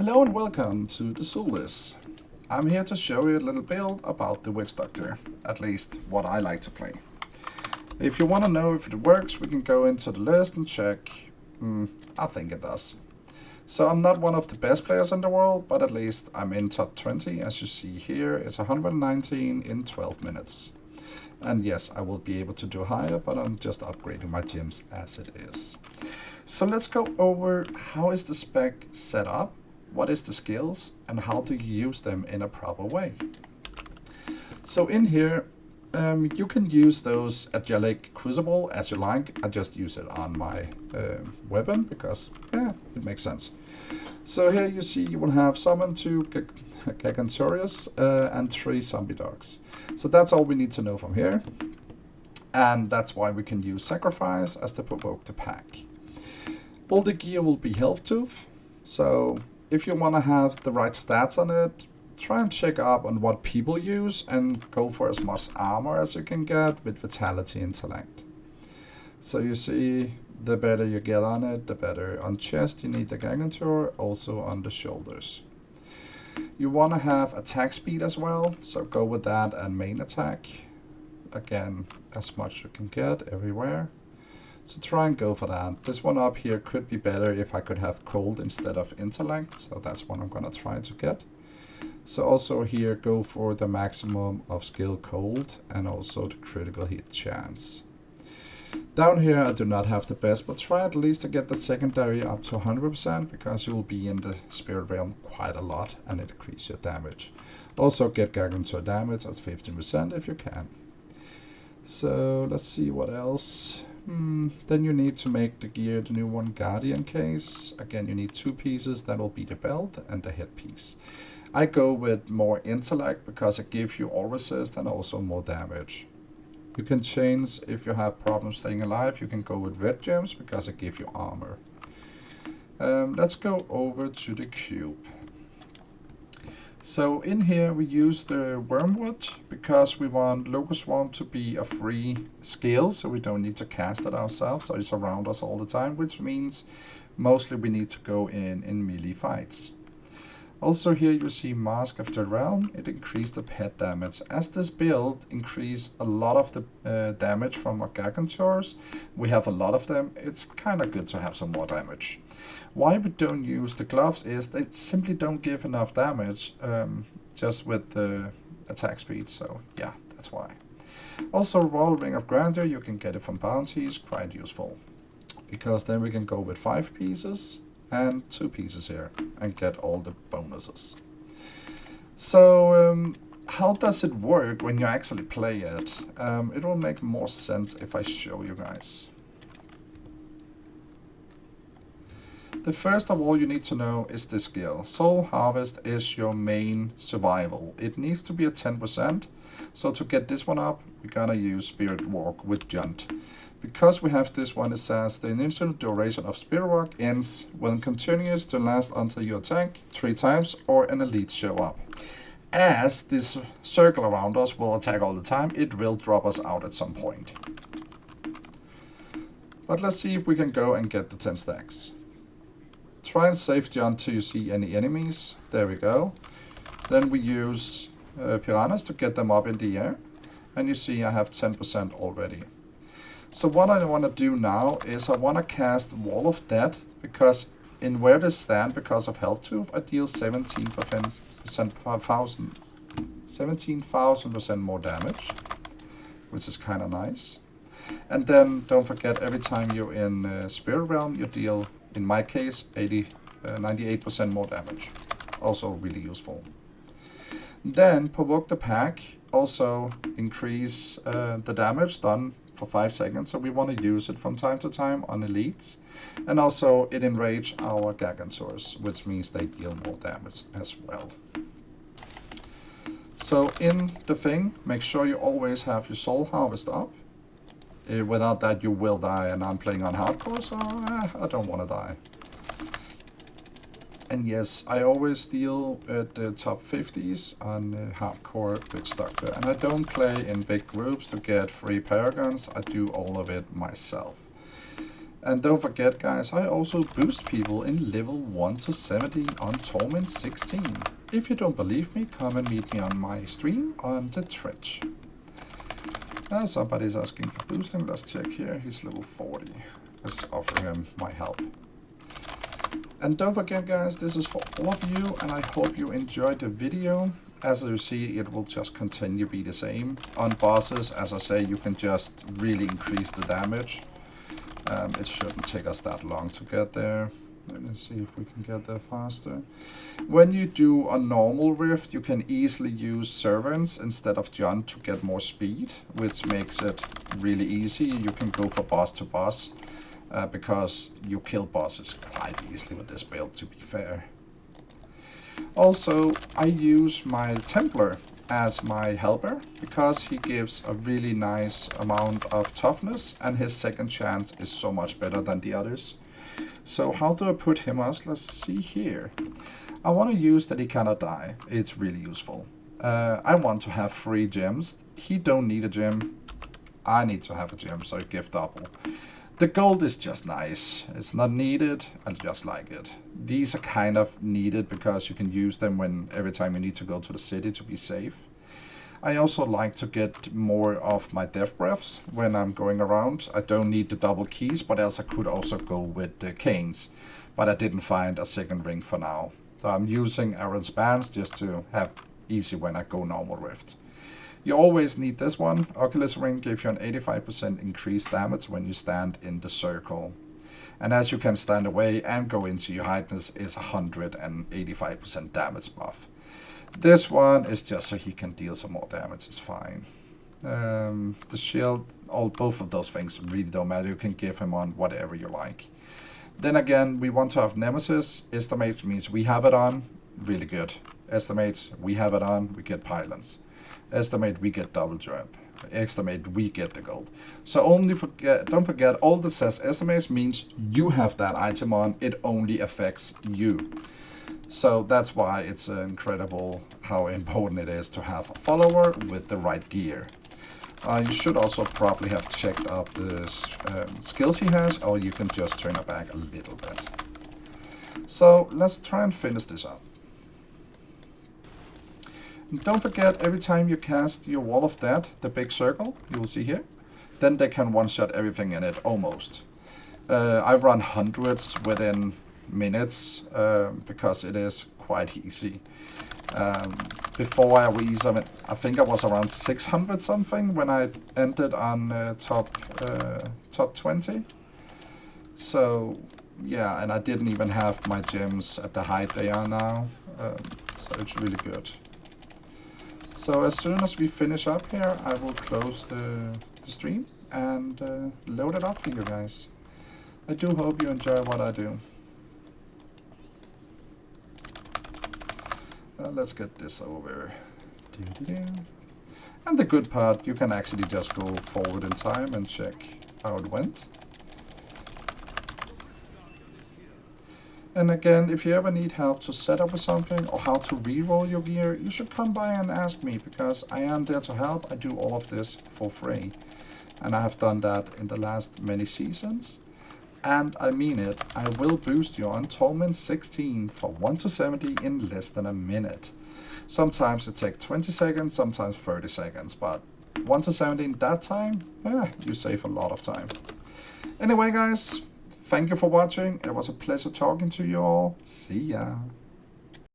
Hello and welcome to the Soulless. I'm here to show you a little build about the Witch Doctor, at least what I like to play. If you want to know if it works, we can go into the list and check. I think it does. So I'm not one of the best players in the world, but at least I'm in top 20. As you see here, it's 119 in 12 minutes. And yes, I will be able to do higher, but I'm just upgrading my gems as it is. So let's go over how is the spec set up, what is the skills, and how do you use them in a proper way. So in here, you can use those Angelic Crucible as you like. I just use it on my weapon because it makes sense. So here you see you will have summon 2 Gargantuarius and 3 zombie dogs. So that's all we need to know from here. And that's why we can use Sacrifice as to provoke the pack. All the gear will be Helltooth. So if you want to have the right stats on it, try and check up on what people use and go for as much armor as you can get with Vitality Intellect. So you see, the better you get on it, the better. On chest you need the Gargantuar, also on the shoulders. You want to have attack speed as well, so go with that and main attack. Again, as much you can get everywhere. So try and go for that. This one up here could be better if I could have cold instead of intellect, so that's what I'm gonna try to get. So also here go for the maximum of skill cold and also the critical hit chance. Down here I do not have the best, but try at least to get the secondary up to 100% because you will be in the spirit realm quite a lot and it increases your damage. Also get Gargantuar damage at 15% if you can. So let's see what else. Then you need to make the gear, the new one, Guardian case. Again, you need 2 pieces. That will be the belt and the headpiece. I go with more intellect because it gives you all resist and also more damage. You can change if you have problems staying alive. You can go with red gems because it gives you armor. Let's go over to the cube. So in here we use the Wormwood because we want Locust Swarm to be a free skill, so we don't need to cast it ourselves, so it's around us all the time, which means mostly we need to go in melee fights. Also here you see Mask of the Realm, it increased the pet damage. As this build increased a lot of the damage from our Gargantuars, we have a lot of them, it's kind of good to have some more damage. Why we don't use the gloves is they simply don't give enough damage just with the attack speed, so yeah, that's why. Also Royal Ring of Grandeur, you can get it from bounties, quite useful. Because then we can go with 5 pieces and 2 pieces here and get all the bonuses. So how does it work when you actually play it? It will make more sense if I show you guys. The first of all you need to know is the skill. Soul Harvest is your main survival. It needs to be at 10%. So to get this one up, we're gonna use Spirit Walk with Junt. Because we have this one, it says the initial duration of Spirit Walk ends when continues to last until you attack 3 times or an elite show up. As this circle around us will attack all the time, it will drop us out at some point. But let's see if we can go and get the 10 stacks. Try and save Junt until you see any enemies. There we go. Then we use piranhas to get them up in the air. And you see I have 10% already. So what I want to do now is I want to cast Wall of Death because in where they stand because of Helltooth I deal 17,000% more damage, which is kind of nice. And then don't forget every time you're in Spirit Realm you deal, in my case, 98% more damage. Also really useful. Then provoke the pack, also increase the damage done for 5 seconds, so we want to use it from time to time on elites. And also it enrage our Gargantuars, which means they deal more damage as well. So in the thing, make sure you always have your Soul Harvest up. Without that you will die, and I'm playing on hardcore, so I don't want to die. And yes, I always deal at the top 50s on hardcore Witch Doctor. And I don't play in big groups to get free paragons, I do all of it myself. And don't forget guys, I also boost people in level 1 to 70 on Torment 16. If you don't believe me, come and meet me on my stream on the Twitch. Somebody's asking for boosting, let's check here, he's level 40. Let's offer him my help. And don't forget guys, this is for all of you, and I hope you enjoyed the video. As you see, it will just continue to be the same. On bosses, as I say, you can just really increase the damage. It shouldn't take us that long to get there. Let me see if we can get there faster. When you do a normal rift, you can easily use servants instead of John to get more speed, which makes it really easy. You can go for boss to boss because you kill bosses quite easily with this build, to be fair. Also, I use my Templar as my helper because he gives a really nice amount of toughness and his second chance is so much better than the others. So how do I put him as? Let's see here. I want to use that he cannot die. It's really useful. I want to have 3 gems. He don't need a gem. I need to have a gem, so I give double. The gold is just nice. It's not needed, I just like it. These are kind of needed because you can use them every time you need to go to the city to be safe. I also like to get more of my death breaths when I'm going around. I don't need the double keys, but else I could also go with the canes. But I didn't find a second ring for now. So I'm using Aaron's bands just to have easy when I go normal rift. You always need this one. Oculus Ring gives you an 85% increased damage when you stand in the circle. And as you can stand away and go into your highness is 185% damage buff. This one is just so he can deal some more damage, it's fine. The shield, both of those things really don't matter. You can give him on whatever you like. Then again, we want to have Nemesis. Estimate means we have it on, really good. Estimate, we have it on, we get pylons. Estimate, we get double jump. Estimate, we get the gold. So don't forget, all that says estimates means you have that item on, it only affects you. So that's why it's incredible how important it is to have a follower with the right gear. You should also probably have checked up the skills he has, or you can just turn it back a little bit. So let's try and finish this up. And don't forget, every time you cast your Wall of Death, the big circle, you will see here, then they can one-shot everything in it, almost. I run hundreds within minutes because it is quite easy. Before I think I was around 600 something when I entered on top 20. So yeah, and I didn't even have my gems at the height they are now. So it's really good. So as soon as we finish up here, I will close the stream and load it up for you guys. I do hope you enjoy what I do. Let's get this over. And the good part, you can actually just go forward in time and check how it went. And again, if you ever need help to set up with something or how to re-roll your gear, you should come by and ask me, because I am there to help. I do all of this for free. And I have done that in the last many seasons. And I mean it, I will boost you on Torment 16 for 1 to 70 in less than a minute. Sometimes it takes 20 seconds, sometimes 30 seconds, but 1 to 70 in that time, you save a lot of time. Anyway guys, thank you for watching. It was a pleasure talking to you all. See ya.